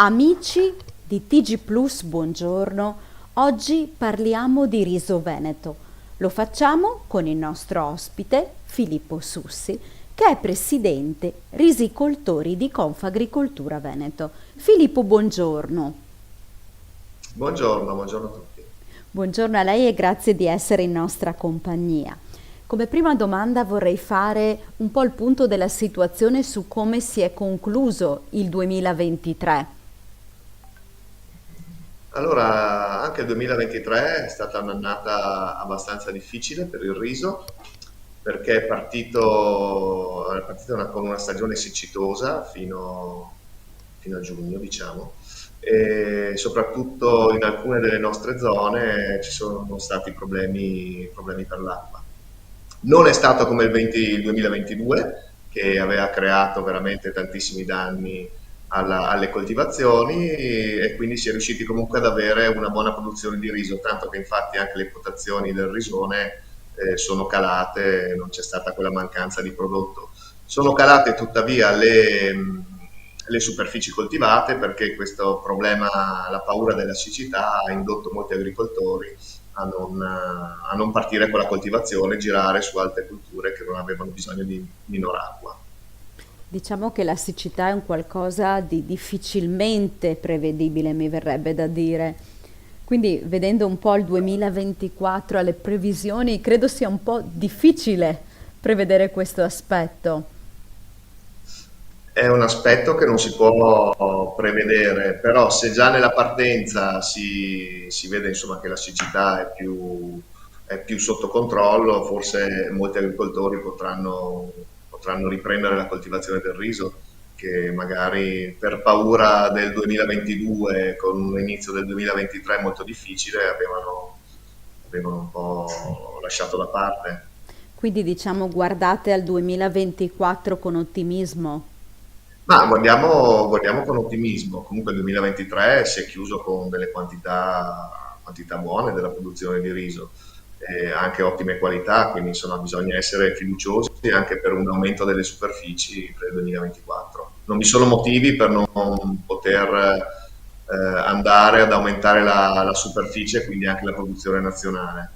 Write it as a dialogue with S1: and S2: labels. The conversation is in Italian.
S1: Amici di TG Plus, buongiorno. Oggi parliamo di riso veneto. Lo facciamo con il nostro ospite Filippo Sussi, che è presidente risicoltori di Confagricoltura Veneto. Filippo, buongiorno.
S2: Buongiorno a tutti.
S1: Buongiorno a lei e grazie di essere in nostra compagnia. Come prima domanda vorrei fare un po' il punto della situazione su come si è concluso il 2023.
S2: Allora, anche il 2023 è stata un'annata abbastanza difficile per il riso perché è partito con una stagione siccitosa fino a giugno, diciamo, e soprattutto in alcune delle nostre zone ci sono stati problemi per l'acqua. Non è stato come il 2022, che aveva creato veramente tantissimi danni alle coltivazioni e quindi si è riusciti comunque ad avere una buona produzione di riso, tanto che infatti anche le quotazioni del risone sono calate, non c'è stata quella mancanza di prodotto. Sono calate tuttavia le superfici coltivate perché questo problema, la paura della siccità, ha indotto molti agricoltori a non partire con la coltivazione, girare su altre culture che non avevano bisogno di minor acqua.
S1: Diciamo che la siccità è un qualcosa di difficilmente prevedibile, mi verrebbe da dire. Quindi, vedendo un po' il 2024 alle previsioni, credo sia un po' difficile prevedere questo aspetto.
S2: È un aspetto che non si può prevedere, però se già nella partenza si vede insomma, che la siccità è più sotto controllo, forse molti agricoltori potranno riprendere la coltivazione del riso, che magari per paura del 2022, con un inizio del 2023 molto difficile, avevano un po' lasciato da parte.
S1: Quindi, diciamo, guardate al 2024 con ottimismo.
S2: Ma guardiamo con ottimismo. Comunque il 2023 si è chiuso con delle quantità buone della produzione di riso, anche ottime qualità, quindi insomma bisogna essere fiduciosi anche per un aumento delle superfici per il 2024. Non vi sono motivi per non poter andare ad aumentare la superficie e quindi anche la produzione nazionale.